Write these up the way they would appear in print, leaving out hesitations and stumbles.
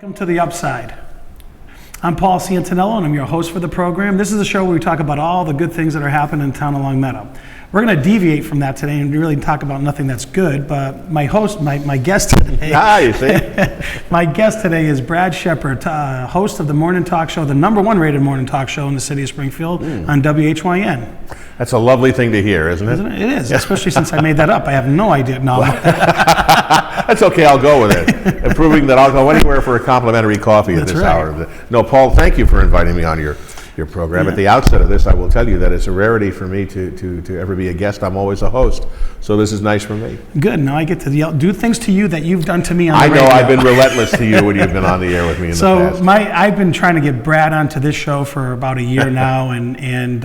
Welcome to the Upside. I'm Paul Santinello, and I'm your host for the program. This is a show where we talk about all the good things that are happening in town of Long Meadow. We're going to deviate from that today and really talk about nothing that's good, but my guest today... you see? My guest today is Brad Shepard, host of the morning talk show, the #1 rated morning talk show in the city of Springfield on WHYN. That's a lovely thing to hear, isn't it? It is, especially since I made that up. I have no idea. No. That's okay, I'll go with it. And proving that I'll go anywhere for a complimentary coffee at this hour. No, Paul, thank you for inviting me on your program. Yeah. At the outset of this, I will tell you that it's a rarity for me to ever be a guest. I'm always a host, so this is nice for me. Good. Now I get to do things to you that you've done to me on the radio. I know, I've been relentless to you when you've been on the air with me in the past. So I've been trying to get Brad onto this show for about a year now, and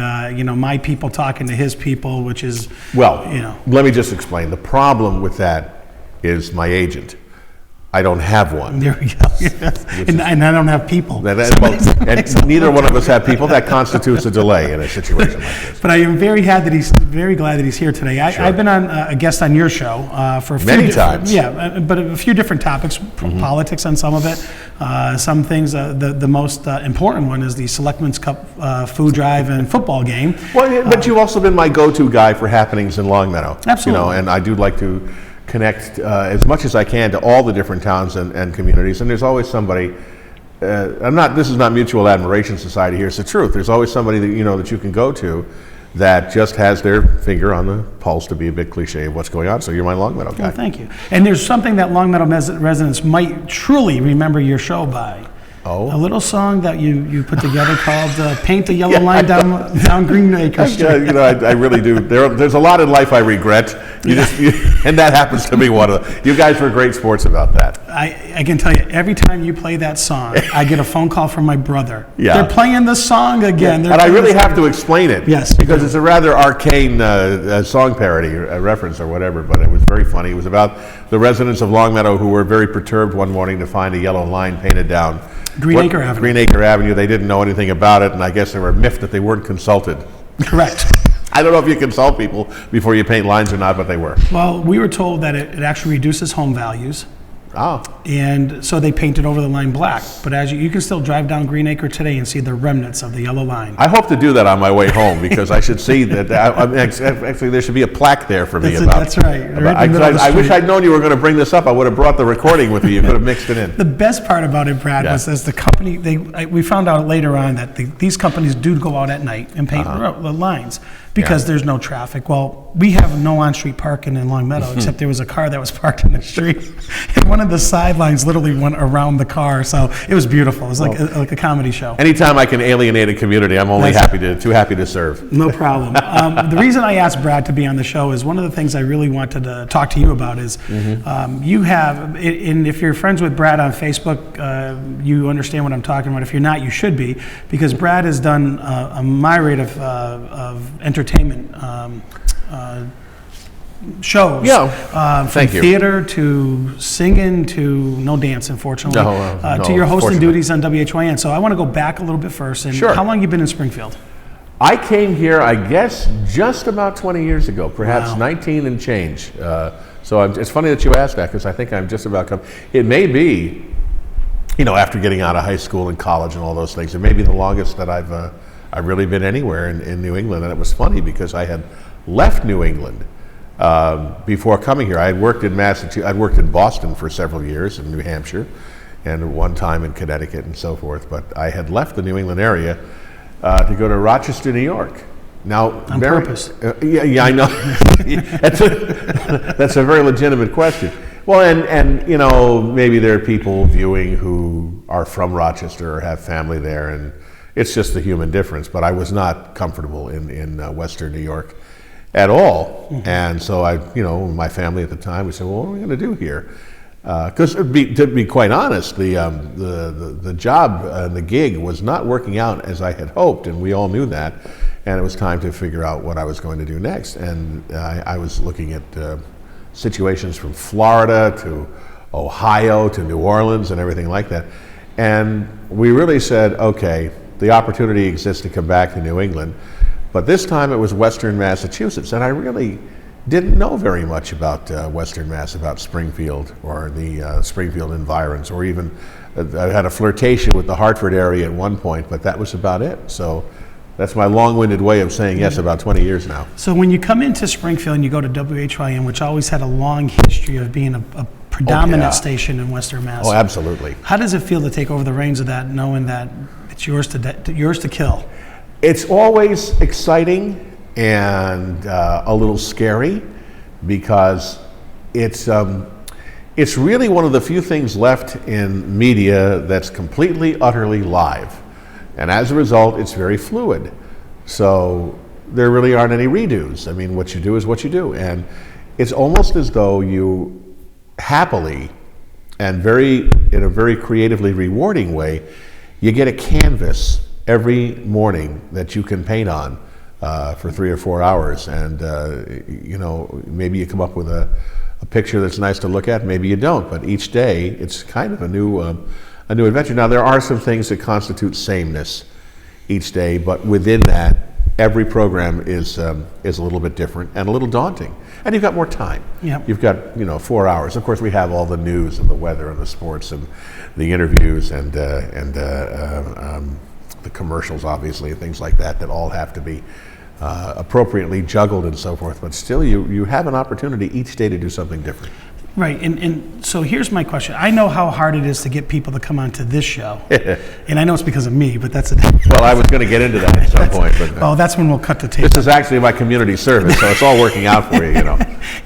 my people talking to his people, which is... Well, let me just explain. The problem with that is my agent. I don't have one. There we go. And I don't have people. And neither one of us have people. That constitutes a delay in a situation like this. But I am very glad that he's here today. Sure. I've been on a guest on your show for a few many times. Yeah, but a few different topics, politics on some of it. Some things. The most important one is the Selectmen's Cup food drive and football game. Well, but you've also been my go-to guy for happenings in Long Meadow. Absolutely. And I do like to connect as much as I can to all the different towns and communities, and there's always somebody. This is not Mutual Admiration Society here. It's the truth. There's always somebody that you can go to that just has their finger on the pulse, to be a bit cliche, of what's going on. So you're my Long Meadow guy. Well, thank you. And there's something that Long Meadow residents might truly remember your show by. Oh. A little song that you put together called "Paint the Yellow Line Down Greenacre Street." Yeah, I really do. There's a lot in life I regret. And that happens to be one of them. You guys were great sports about that. I can tell you, every time you play that song, I get a phone call from my brother. Yeah. They're playing the song again. And I really have to explain it. Yes. Because it's a rather arcane song parody, a reference or whatever, but it was very funny. It was about the residents of Long Meadow who were very perturbed one morning to find a yellow line painted down Greenacre Avenue. Greenacre Avenue. They didn't know anything about it, and I guess they were miffed that they weren't consulted. Correct. I don't know if you consult people before you paint lines or not, but they were. Well, we were told that it actually reduces home values. Oh. And so they painted over the line black. But as you can still drive down Greenacre today and see the remnants of the yellow line. I hope to do that on my way home, because I should see that. Actually, there should be a plaque there for me about. That's right. I wish I'd known you were going to bring this up. I would have brought the recording with you. You could have mixed it in. The best part about it, Brad, was as the company, we found out later on that these companies do go out at night and paint the lines because there's no traffic. Well, we have no on-street parking in Long Meadow, except there was a car that was parked in the street. And one of the sidelines literally went around the car, so it was beautiful. It was like a comedy show. Anytime I can alienate a community, I'm only too happy to serve. No problem. The reason I asked Brad to be on the show is one of the things I really wanted to talk to you about is you have, and if you're friends with Brad on Facebook, you understand what I'm talking about. If you're not, you should be, because Brad has done a myriad of entertainment shows. From theater to singing to no dance, unfortunately, to your hosting duties on WHYN. So I want to go back a little bit first. And how long have you been in Springfield? I came here, I guess, just about 20 years ago, perhaps 19 and change. So it's funny that you asked that, because I think I'm just about come. It may be, after getting out of high school and college and all those things, it may be the longest that I've really been anywhere in New England. And it was funny because I had left New England before coming here. I had worked in Massachusetts. I'd worked in Boston for several years, in New Hampshire, and one time in Connecticut and so forth. But I had left the New England area to go to Rochester, New York. Now, on purpose. Yeah, I know. That's a very legitimate question. Well, and maybe there are people viewing who are from Rochester or have family there, and it's just the human difference. But I was not comfortable in Western New York at all. And so my family at the time, we said, well, what are we going to do here? Because to be quite honest, the job and the gig was not working out as I had hoped, and we all knew that. And it was time to figure out what I was going to do next. And I was looking at situations from Florida to Ohio to New Orleans and everything like that. And we really said, okay, the opportunity exists to come back to New England. But this time it was Western Massachusetts, and I really didn't know very much about Western Mass, about Springfield or the Springfield environs, or even I had a flirtation with the Hartford area at one point, but that was about it. So that's my long-winded way of saying yes, about 20 years now. So when you come into Springfield and you go to WHYN, which always had a long history of being a predominant station in Western Mass. Oh, absolutely. How does it feel to take over the reins of that, knowing that it's yours to kill? It's always exciting and a little scary, because it's really one of the few things left in media that's completely, utterly live. And as a result, it's very fluid. So there really aren't any redos. I mean, what you do is what you do. And it's almost as though you happily and in a very creatively rewarding way, you get a canvas every morning that you can paint on for 3 or 4 hours. And, maybe you come up with a picture that's nice to look at, maybe you don't. But each day, it's kind of a new adventure. Now, there are some things that constitute sameness each day, but within that, every program is a little bit different and a little daunting. And you've got more time. Yep. You've got 4 hours. Of course, we have all the news and the weather and the sports and the interviews and the commercials, obviously, and things like that all have to be appropriately juggled and so forth. But still, you have an opportunity each day to do something different. Right, and so here's my question. I know how hard it is to get people to come onto this show, and I know it's because of me, but that's Well, I was going to get into that at some point, but oh, that's when we'll cut the tape. This is actually my community service, so it's all working out for you,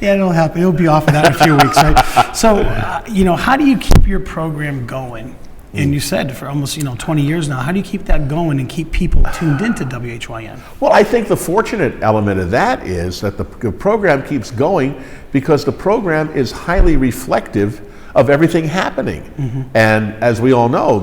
Yeah, it'll happen. It'll be off of that in a few weeks, right? So, how do you keep your program going? And you said for almost 20 years now, how do you keep that going and keep people tuned into WHYN? Well, I think the fortunate element of that is that the program keeps going because the program is highly reflective of everything happening. Mm-hmm. And as we all know,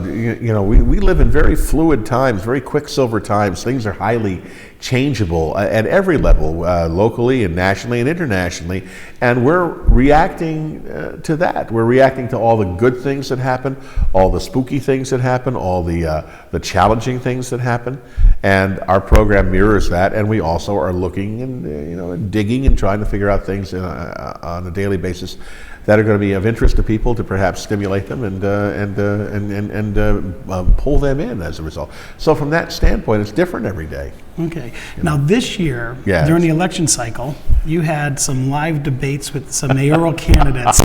we live in very fluid times, very quicksilver times. Things are highly changeable at every level, locally and nationally and internationally. And we're reacting to that. We're reacting to all the good things that happen, all the spooky things that happen, all the challenging things that happen. And our program mirrors that. And we also are looking and digging and trying to figure out things on a daily basis that are going to be of interest to people, to perhaps stimulate them and pull them in as a result. So from that standpoint, it's different every day. Okay. Now this year, during the election cycle, you had some live debates with some mayoral candidates,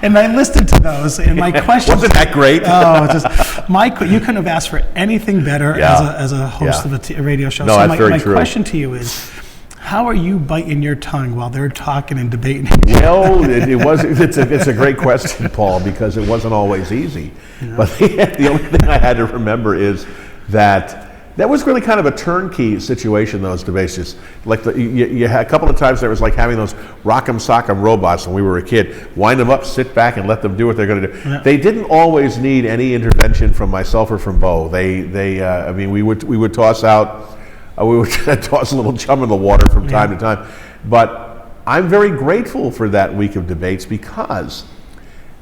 and I listened to those. And my question wasn't that great? You couldn't have asked for anything better as a host of a radio show. No, so that's very true. My question to you is, how are you biting your tongue while they're talking and debating? Well, it's a great question, Paul, because it wasn't always easy. Yeah. But the only thing I had to remember is that was really kind of a turnkey situation, those debates. Just like you had a couple of times there was like having those rock'em sock'em robots when we were a kid. Wind them up, sit back, and let them do what they're going to do. Yeah. They didn't always need any intervention from myself or from Bo. We would toss out. We would toss a little chum in the water from time to time. But I'm very grateful for that week of debates because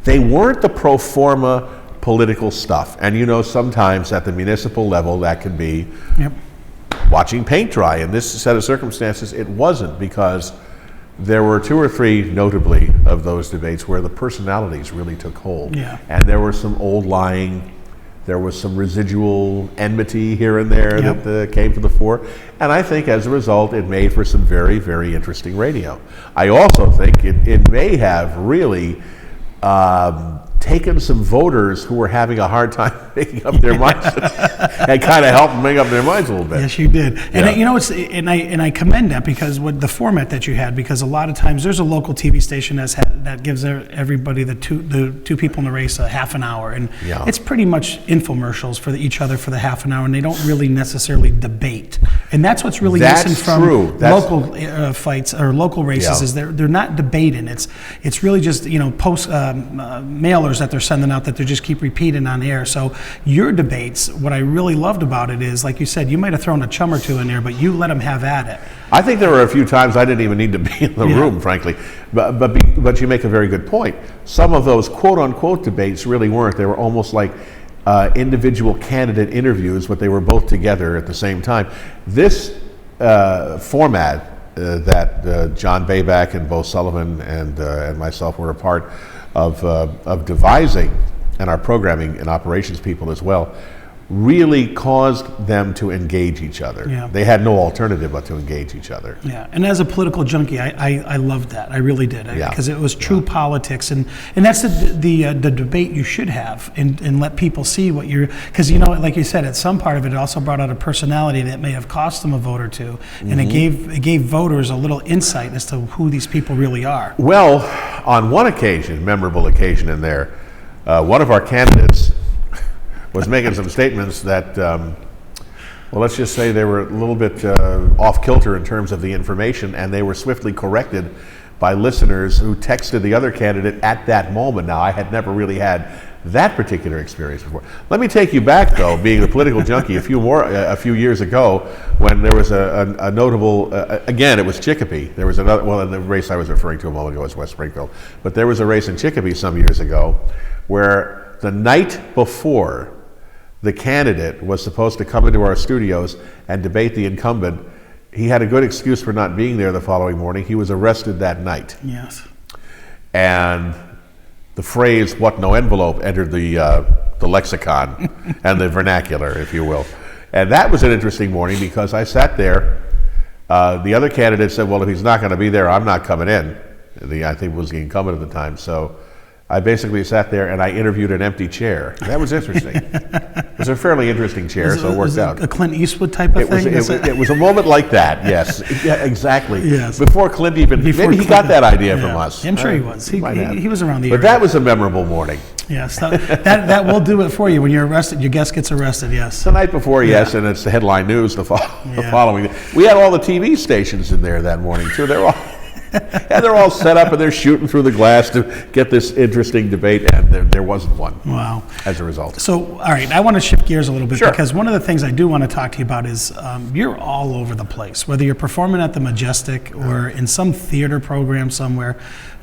they weren't the pro forma political stuff. And sometimes at the municipal level that can be watching paint dry. In this set of circumstances, it wasn't, because there were 2 or 3, notably, of those debates where the personalities really took hold. Yeah. And there were some old lying. There was some residual enmity here and there that came to the fore. And I think as a result, it made for some very, very interesting radio. I also think it may have really taken some voters who were having a hard time making up their minds and kind of helped them make up their minds a little bit. Yes, you did. And I commend that, because with the format that you had, because a lot of times there's a local TV station that gives everybody the two people in the race a half an hour, and it's pretty much infomercials for each other for the half an hour, and they don't really necessarily debate. And that's what's really missing from local fights or local races is they're not debating. It's really just post mailers that they're sending out that they just keep repeating on air. So your debates, what I really loved about it is, like you said, you might have thrown a chum or two in there, but you let them have at it. I think there were a few times I didn't even need to be in the room, frankly. But you make a very good point. Some of those quote-unquote debates really weren't. They were almost like individual candidate interviews, but they were both together at the same time. This format that John Bayback and Bo Sullivan and myself were a part of devising and our programming and operations people as well, really caused them to engage each other. Yeah. They had no alternative but to engage each other. Yeah, and as a political junkie, I loved that. I really did, Yeah. because it was true politics, and that's the debate you should have, and let people see what you're. Because like you said, at some part of it, it also brought out a personality that may have cost them a vote or two, and it gave voters a little insight as to who these people really are. Well, on one occasion, memorable occasion in there, one of our candidates was making some statements that, well, let's just say they were a little bit off kilter in terms of the information, and they were swiftly corrected by listeners who texted the other candidate at that moment. Now, I had never really had that particular experience before. Let me take you back, though, being a political junkie, a few years ago, when there was a notable, again, it was Chicopee. There was another, well, in the race I was referring to a moment ago was West Springfield, but there was a race in Chicopee some years ago where the night before the candidate was supposed to come into our studios and debate the incumbent, he had a good excuse for not being there the following morning. He was arrested that night. Yes. And the phrase, "what no envelope," entered the lexicon and the vernacular, if you will. And that was an interesting morning because I sat there. The other candidate said, well, if he's not going to be there, I'm not coming in. I think it was the incumbent at the time. So I basically sat there and I interviewed an empty chair. That was interesting. It was a fairly interesting chair, so it worked out. A Clint Eastwood type of thing? It was a moment like that, yes. Yeah, exactly. Yes. Before Clint even, maybe he got that idea from us. I'm sure he was. He was around the area. But that was a memorable morning. Yes, that will do it for you. When you're arrested, your guest gets arrested, yes. The night before, yes, and it's the headline news the following. We had all the TV stations in there that morning, too. They're all set up and they're shooting through the glass to get this interesting debate, and there wasn't one. Wow. As a result. So, all right, I want to shift gears a little bit, Sure. because one of the things I do want to talk to you about is you're all over the place, whether you're performing at the Majestic or in some theater program somewhere.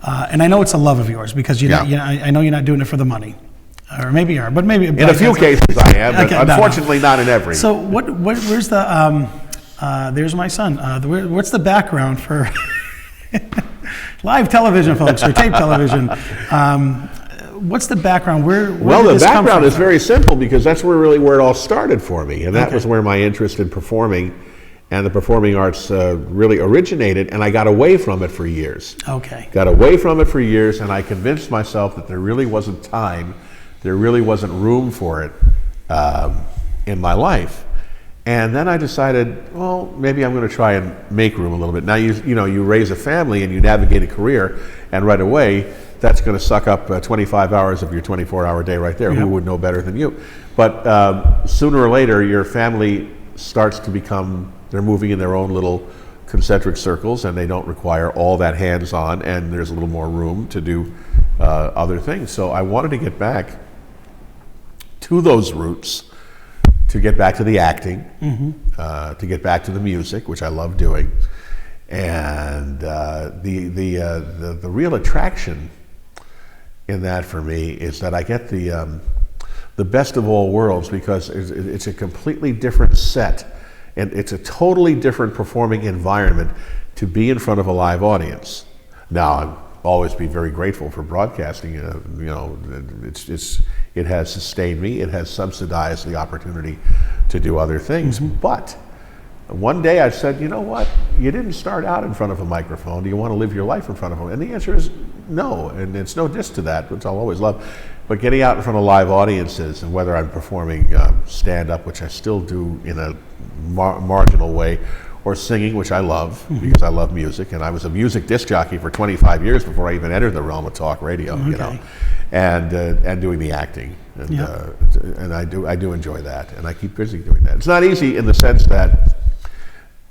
And I know it's a love of yours because I know you're not doing it for the money. Or maybe you are, but maybe... In a few cases I am, but unfortunately not in every. So where's the... there's my son. What's the background for... live television, folks, or tape television. What's the background? Where well, did the this come background from? is very simple because that's where it all started for me, and that was where my interest in performing and the performing arts really originated, and I got away from it for years. Okay. Got away from it for years, and I convinced myself that there really wasn't time, there really wasn't room for it in my life. And then I decided, well, maybe I'm going to try and make room a little bit. Now, you raise a family and you navigate a career, and right away, that's going to suck up 25 hours of your 24-hour day right there. Yep. Who would know better than you? But sooner or later, your family starts to become, they're moving in their own little concentric circles, and they don't require all that hands-on, and there's a little more room to do other things. So I wanted to get back to those roots, to get back to the acting, to get back to the music, which I love doing, and the real attraction in that for me is that I get the best of all worlds because it's a completely different set, and it's a totally different performing environment to be in front of a live audience. Now, I'll always be very grateful for broadcasting. It has sustained me. It has subsidized the opportunity to do other things. But one day I said, you know what? You didn't start out in front of a microphone. Do you want to live your life in front of them? And the answer is no. And it's no diss to that, which I'll always love. But getting out in front of live audiences, and whether I'm performing stand-up, which I still do in a marginal way, or singing, which I love because I love music, and I was a music disc jockey for 25 years before I even entered the realm of talk radio. And doing the acting, and I do enjoy that, and I keep busy doing that. It's not easy in the sense that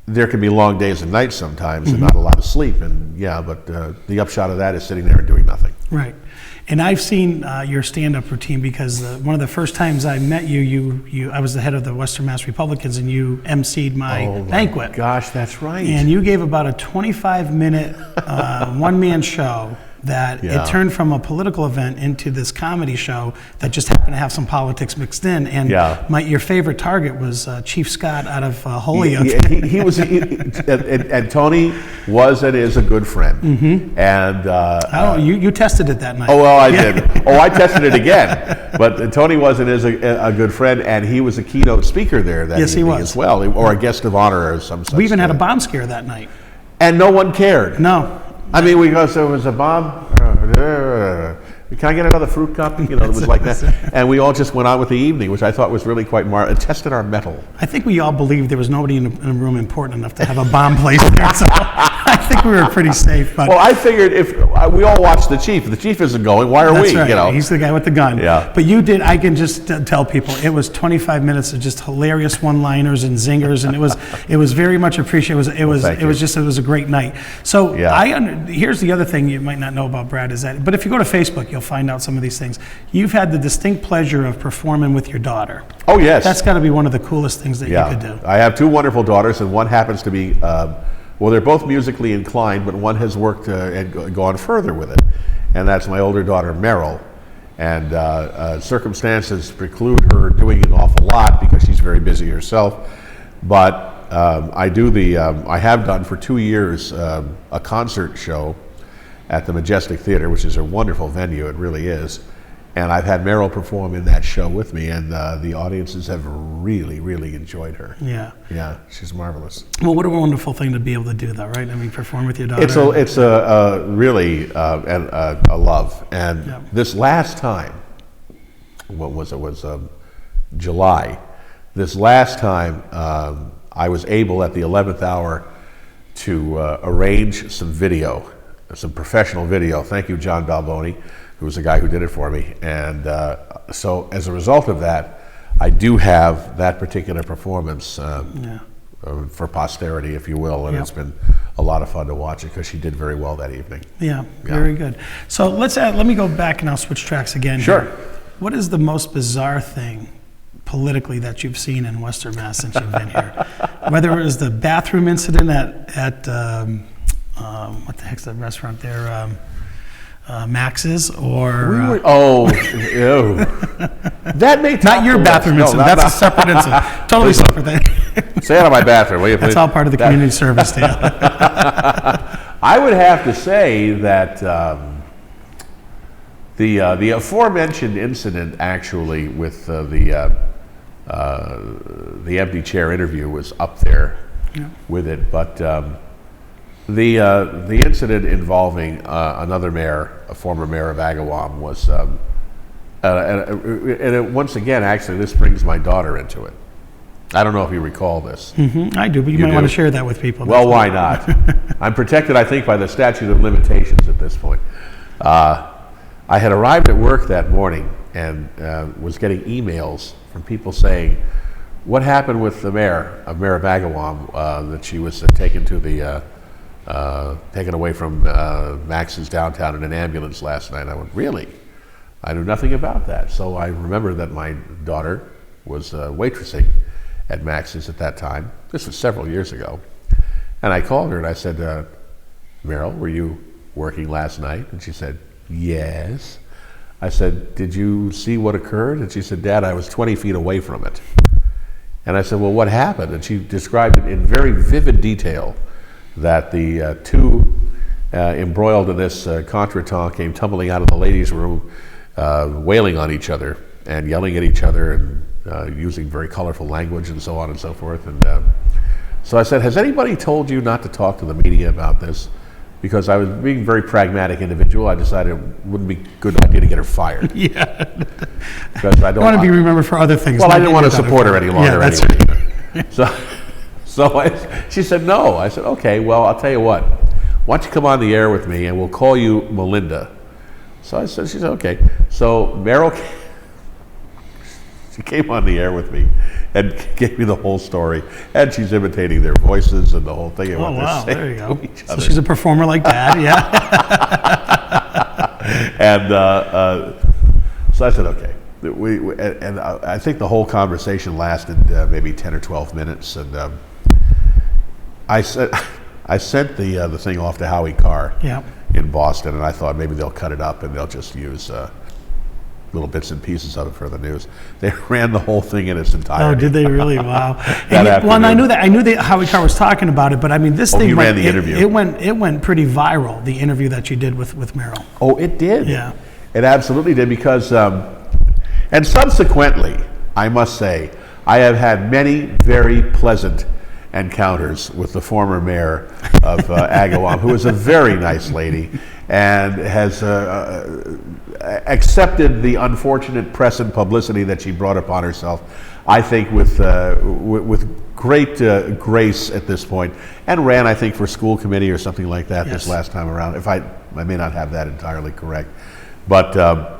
there can be long days and nights sometimes, and not a lot of sleep, and but the upshot of that is sitting there and doing nothing. Right. And I've seen your stand-up routine because one of the first times I met you, I was the head of the Western Mass Republicans, and you emceed my banquet. Gosh, that's right. And you gave about a 25-minute one-man show that Yeah. it turned from a political event into this comedy show that just happened to have some politics mixed in. And Yeah. your favorite target was Chief Scott out of Holyoke. He was, and Tony was and is a good friend. Mm-hmm. And you tested it that night. oh well, I did. Oh, I tested it again. But Tony was and is a good friend, and he was a keynote speaker there that Yes, he evening was. as well, or a guest of honor or some such. We even had a thing. bomb scare that night. And no one cared. No. I mean, we go, so it was a bomb. Can I get another fruit cup? You know, it was like that. And we all just went on with the evening, which I thought was really quite it tested our mettle. I think we all believed there was nobody in a room important enough to have a bomb placed there. So I think we were pretty safe. But Well, I figured if we all watched the chief isn't going, why are that's we? right. You know, He's the guy with the gun. Yeah. But you did. I can just tell people it was 25 minutes of just hilarious one-liners and zingers, and it was very much appreciated. It was thank you. it was a great night. So Yeah. here's the other thing you might not know about Brad is that. But if you go to Facebook, you'll find out some of these things. You've had the distinct pleasure of performing with your daughter. Oh yes, That's got to be one of the coolest things that you could do. I have two wonderful daughters, and one happens to be, well, they're both musically inclined, but one has worked and gone further with it, and that's my older daughter, Meryl. And circumstances preclude her doing an awful lot because she's very busy herself. But I have done for 2 years a concert show at the Majestic Theater, which is a wonderful venue, it really is. And I've had Meryl perform in that show with me, and the audiences have really, really enjoyed her. Yeah. Yeah, she's marvelous. Well, what a wonderful thing to be able to do, though, right? I mean, perform with your daughter. It's really a love. And Yeah. this last time, what was it? Was July. This last time, I was able at the 11th hour to arrange some video, some professional video. Thank you, John Balboni, who was the guy who did it for me. And so as a result of that, I do have that particular performance for posterity, if you will, and Yep. it's been a lot of fun to watch it because she did very well that evening. Yeah, very good. So let me go back and I'll switch tracks again. Sure. Here. What is the most bizarre thing politically that you've seen in Western Mass since you've been here? Whether it was the bathroom incident at what the heck's that restaurant there? Max's or Ew. That may top not your the bathroom list. incident. That's a separate incident. Totally separate thing. Stay out of my bathroom, will you please? That's all part of the community service deal. I would have to say that the aforementioned incident actually with the empty chair interview was up there with it, but the incident involving another mayor, a former mayor of Agawam, was once again, actually, this brings my daughter into it. I don't know if you recall this. I do, but you might do? want to share that with people. Well, why not? I'm protected, I think, by the statute of limitations at this point. I had arrived at work that morning and was getting emails from people saying, what happened with the mayor of Agawam, that she was taken away from Max's downtown in an ambulance last night. I went, really? I knew nothing about that. So I remember that my daughter was waitressing at Max's at that time. This was several years ago. And I called her and I said, Meryl, were you working last night? And she said, yes. I said, did you see what occurred? And she said, Dad, I was 20 feet away from it. And I said, well, what happened? And she described it in very vivid detail that the two embroiled in this contretemps came tumbling out of the ladies' room, wailing on each other and yelling at each other and using very colorful language and so on and so forth. And so I said, has anybody told you not to talk to the media about this? Because I was being a very pragmatic individual, I decided it wouldn't be a good idea to get her fired. Yeah. Because I don't want to be remembered for other things. Well, I not didn't want to get support her any longer Yeah, that's anyway. right. She said no. I said, okay, well, I'll tell you what. Why don't you come on the air with me and we'll call you Melinda. So I said, she said, okay. So Meryl, she came on the air with me and gave me the whole story. And she's imitating their voices and the whole thing. And Oh, what they're wow, saying there you go. to each So other. she's a performer like Dad, yeah. And so I said, okay. I think the whole conversation lasted maybe 10 or 12 minutes. And I sent the thing off to Howie Carr. Yeah. in Boston, and I thought maybe they'll cut it up and they'll just use little bits and pieces of it for the news. They ran the whole thing in its entirety. Oh, did they really? Wow. That Well, and I afternoon. knew that Howie Carr was talking about it, but I mean, this thing you ran went, the interview. It went pretty viral, the interview that you did with Meryl. Oh, it did. Yeah. It absolutely did, because, and subsequently, I must say, I have had many very pleasant encounters with the former mayor of Agawam, who is a very nice lady and has accepted the unfortunate press and publicity that she brought upon herself, I think with great grace at this point, and ran, I think, for school committee or something like that this last time around. If I may not have that entirely correct. But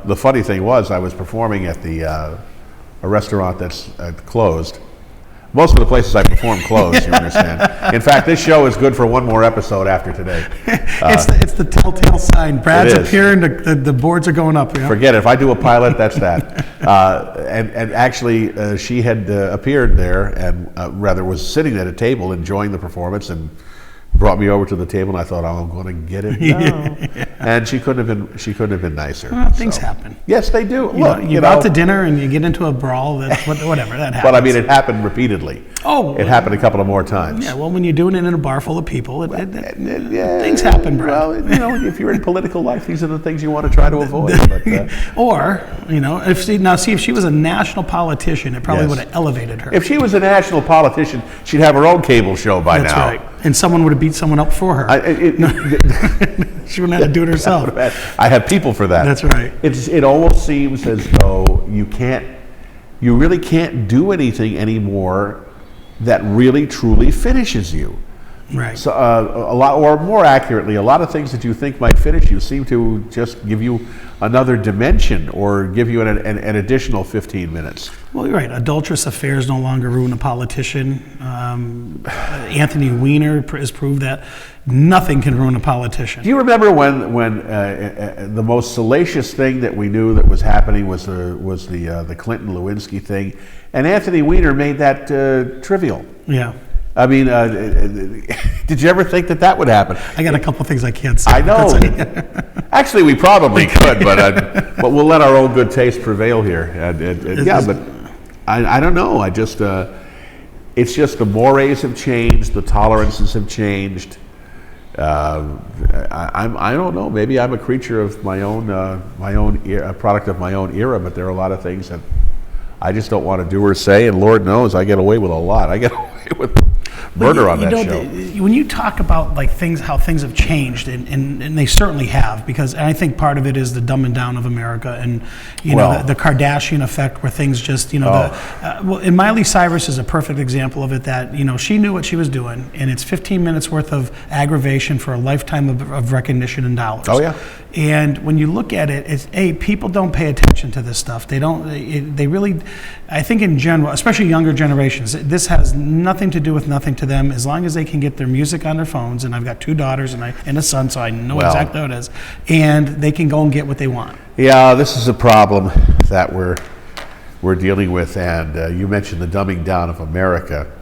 the funny thing was, I was performing at a restaurant that's closed. Most of the places I perform close, you understand. In fact, this show is good for one more episode after today. It's the telltale sign. Brad's It is. appearing, the boards are going up. You know? Forget it. If I do a pilot, that's that. And actually, she had appeared there, and rather was sitting at a table enjoying the performance, and brought me over to the table, and I thought, I'm going to get it now. And she couldn't have been nicer. Well, things happen. Yes, they do. You go out to dinner and you get into a brawl. Whatever, that happens. But I mean, it happened repeatedly. Oh. It happened a couple of more times. Yeah, well, when you're doing it in a bar full of people, things happen, Brad. Well, if you're in political life, these are the things you want to try to avoid. But, Or, if she was a national politician, it probably Yes. would have elevated her. if she was a national politician, she'd have her own cable show by That's now. right. And someone would have beat someone up for her. She wouldn't have to do it herself. I have people for that. That's right. It almost seems as though you really can't do anything anymore that really truly finishes you. Right. So a lot, or more accurately, a lot of things that you think might finish you seem to just give you another dimension or give you an additional 15 minutes. Well, you're right. Adulterous affairs no longer ruin a politician. Anthony Weiner has proved that nothing can ruin a politician. Do you remember when the most salacious thing that we knew that was happening was the Clinton-Lewinsky thing, and Anthony Weiner made that trivial? Yeah. I mean, did you ever think that would happen? I got a couple things I can't say. I know. Actually, we probably could, but we'll let our own good taste prevail here. But I don't know. It's just the mores have changed, the tolerances have changed. I don't know. Maybe I'm a creature of my own a product of my own era. But there are a lot of things that I just don't want to do or say, and Lord knows I get away with a lot. I get away with murder on that show. When you talk about how things have changed, and they certainly have, and I think part of it is the dumbing down of America, and the Kardashian effect, where things just and Miley Cyrus is a perfect example of it. That she knew what she was doing, and it's 15 minutes worth of aggravation for a lifetime of recognition and dollars. Oh yeah. And when you look at it, people don't pay attention to this stuff. They don't. They really. I think in general, especially younger generations, this has nothing to do with nothing to them. As long as they can get their music on their phones, and I've got 2 daughters and a son, so I know exactly how it is, and they can go and get what they want. Yeah, this is a problem that we're dealing with, and you mentioned the dumbing down of America,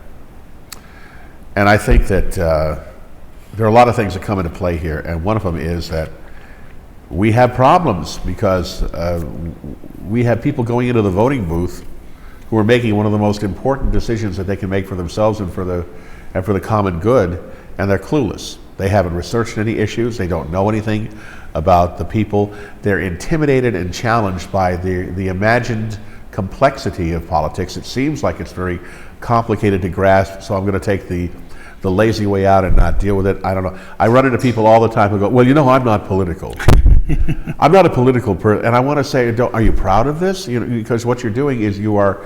and I think that there are a lot of things that come into play here, and one of them is that we have problems because we have people going into the voting booth who are making one of the most important decisions that they can make for themselves and for the common good, and they're clueless. They haven't researched any issues. They don't know anything about the people. They're intimidated and challenged by the imagined complexity of politics. It seems like it's very complicated to grasp, so I'm going to take the lazy way out and not deal with it. I don't know. I run into people all the time who go, well, I'm not political. I'm not a political person. And I want to say, are you proud of this? Because what you're doing is you are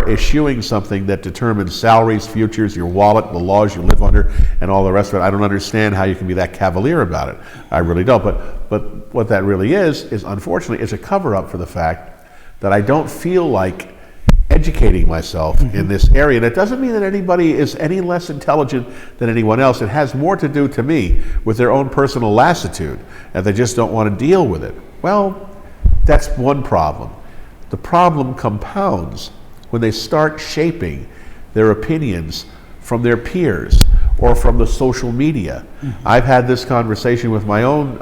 eschewing something that determines salaries, futures, your wallet, the laws you live under, and all the rest of it. I don't understand how you can be that cavalier about it. I really don't. But what that really is unfortunately, it's a cover-up for the fact that I don't feel like educating myself in this area. And it doesn't mean that anybody is any less intelligent than anyone else. It has more to do, to me, with their own personal lassitude, and they just don't want to deal with it. Well, that's one problem. The problem compounds when they start shaping their opinions from their peers or from the social media. I've had this conversation with my own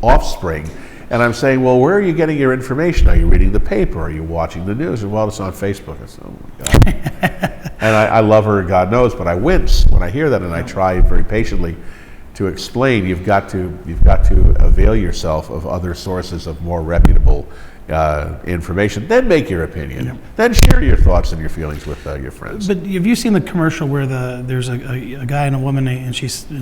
offspring, and I'm saying, well, where are you getting your information? Are you reading the paper? Are you watching the news? And well, it's on Facebook. I said, oh my God. And I love her, God knows, but I wince when I hear that, and I try very patiently to explain. You've got to avail yourself of other sources of more reputable information. Then make your opinion. Yeah. Then share your thoughts and your feelings with your friends. But have you seen the commercial where there's a guy and a woman, and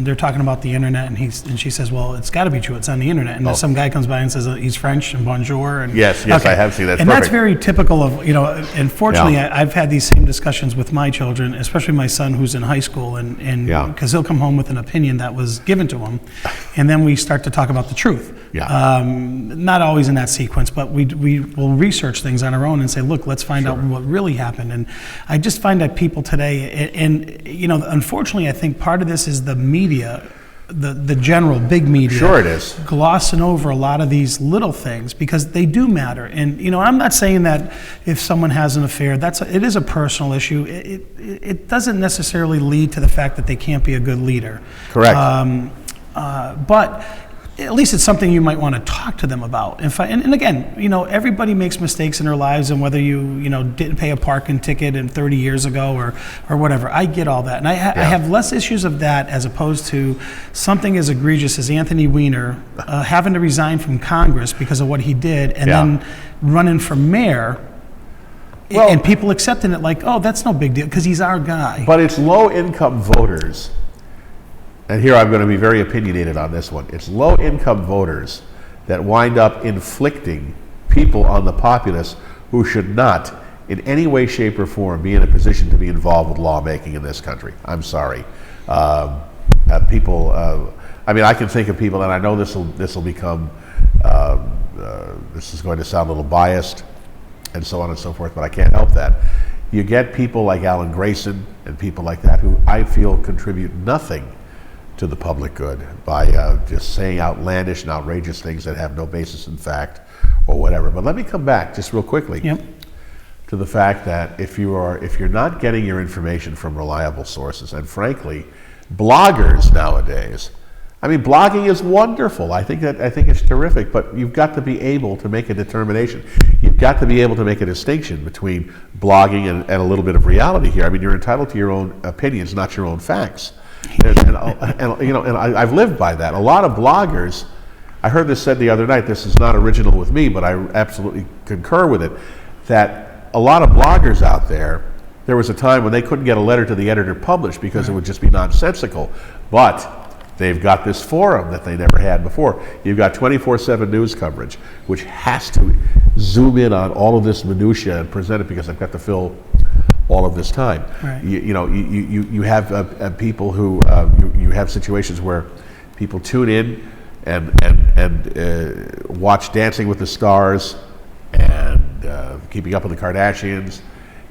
they're talking about the internet, and she says, well, it's got to be true, it's on the internet, and then some guy comes by and says he's French and bonjour, and Yes, okay. I have seen that. And that's very typical of, and fortunately I've had these same discussions with my children, especially my son who's in high school, and because he'll come home with an opinion that was given to him, and then we start to talk about the truth. Not always in that sequence, but we will research things on our own and say, look, let's find out what really happened. And I just find that people today, and unfortunately, I think part of this is the media, the general big media. Sure it is. Glossing over a lot of these little things because they do matter. And I'm not saying that if someone has an affair, it is a personal issue. It doesn't necessarily lead to the fact that they can't be a good leader. Correct. But at least it's something you might want to talk to them about. And again, everybody makes mistakes in their lives, and whether you didn't pay a parking ticket 30 years ago or whatever, I get all that. And I have less issues of that as opposed to something as egregious as Anthony Weiner having to resign from Congress because of what he did, and then running for mayor. And people accepting it like, oh, that's no big deal because he's our guy. But it's low-income voters. And here I'm going to be very opinionated on this one. It's low-income voters that wind up inflicting people on the populace who should not, in any way, shape, or form, be in a position to be involved with lawmaking in this country. I'm sorry. People. I can think of people, and I know this will become. This is going to sound a little biased, and so on and so forth, but I can't help that. You get people like Alan Grayson and people like that who I feel contribute nothing to the public good by just saying outlandish and outrageous things that have no basis in fact or whatever. But let me come back just real quickly to the fact that if you're not getting your information from reliable sources, and frankly, bloggers nowadays, blogging is wonderful. I think it's terrific, but you've got to be able to make a determination. You've got to be able to make a distinction between blogging and a little bit of reality here. You're entitled to your own opinions, not your own facts. And I've lived by that. A lot of bloggers, I heard this said the other night, this is not original with me, but I absolutely concur with it, that a lot of bloggers out there was a time when they couldn't get a letter to the editor published because it would just be nonsensical. But they've got this forum that they never had before. You've got 24/7 news coverage, which has to zoom in on all of this minutia and present it because I've got to fill all of this time. Right. You have people who you have situations where people tune in and watch Dancing with the Stars and Keeping Up with the Kardashians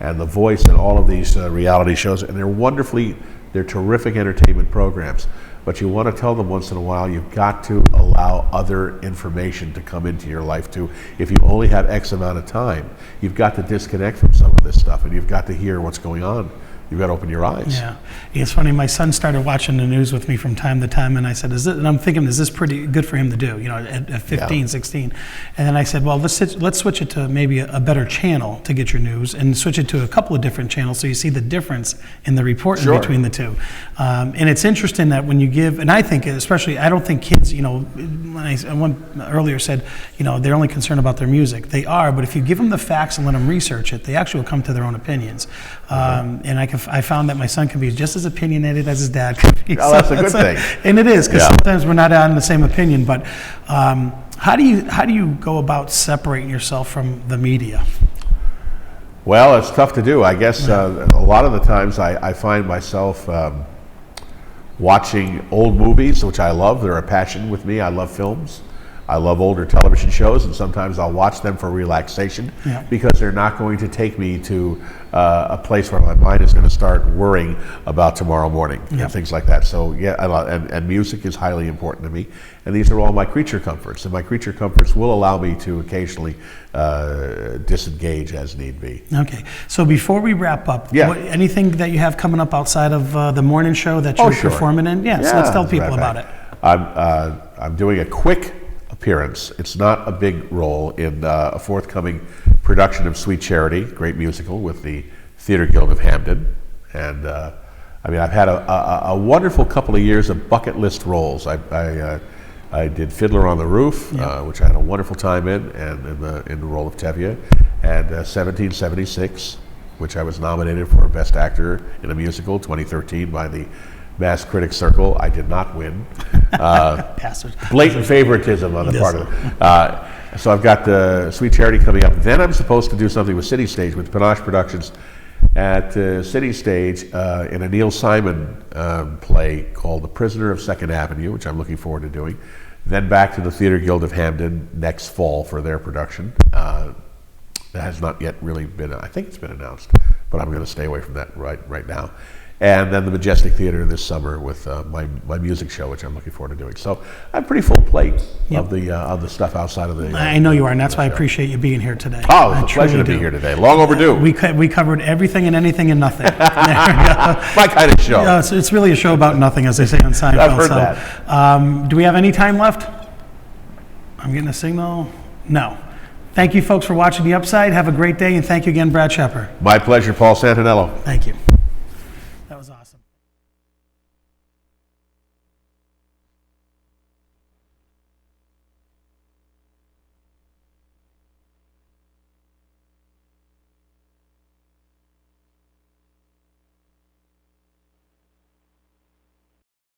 and The Voice and all of these reality shows, and they're terrific entertainment programs. But you want to tell them once in a while, you've got to allow other information to come into your life too. If you only have X amount of time, you've got to disconnect from some of this stuff, and you've got to hear what's going on. You've got to open your eyes. Yeah, it's funny. My son started watching the news with me from time to time, and I said, and I'm thinking, is this pretty good for him to do? At 15, 16. And then I said, well, let's switch it to maybe a better channel to get your news, and switch it to a couple of different channels so you see the difference in the reporting between the two. And it's interesting that when you give, and I think especially, I don't think kids, when one earlier said, they're only concerned about their music. They are, but if you give them the facts and let them research it, they actually will come to their own opinions. And I found that my son can be just as opinionated as his dad could be. Oh, that's a good thing. And it is, because sometimes we're not on the same opinion. But how do you go about separating yourself from the media? Well, it's tough to do. I guess a lot of the times I find myself watching old movies, which I love. They're a passion with me. I love films. I love older television shows, and sometimes I'll watch them for relaxation because they're not going to take me to a place where my mind is going to start worrying about tomorrow morning and things like that. So yeah, I love, and music is highly important to me. And these are all my creature comforts, and my creature comforts will allow me to occasionally disengage as need be. Okay, so before we wrap up, anything that you have coming up outside of the morning show that you're performing in? So let's tell people about it. I'm doing a quick appearance. It's not a big role in a forthcoming production of Sweet Charity, great musical with the Theater Guild of Hamden. And I've had a wonderful couple of years of bucket list roles. I did Fiddler on the Roof, which I had a wonderful time in, and in the role of Tevye, and 1776, which I was nominated for Best Actor in a Musical, 2013, by the Mass Critics Circle. I did not win. Blatant favoritism on the part of it. So I've got the Sweet Charity coming up. Then I'm supposed to do something with City Stage, with Panache Productions at City Stage in a Neil Simon play called The Prisoner of Second Avenue, which I'm looking forward to doing. Then back to the Theater Guild of Hamden next fall for their production. That has not yet really been, I think it's been announced, but I'm going to stay away from that right now. And then the Majestic Theater this summer with my music show, which I'm looking forward to doing. So I have a pretty full plate of the stuff outside of the. I know you are, and that's why I appreciate you being here today. Oh, it's a pleasure to be here today. Long overdue. We covered everything and anything and nothing. My kind of show. It's really a show about nothing, as they say on Seinfeld. I've heard that. Do we have any time left? I'm getting a signal. No. Thank you, folks, for watching The Upside. Have a great day, and thank you again, Brad Shepard. My pleasure, Paul Santinello. Thank you. That was awesome.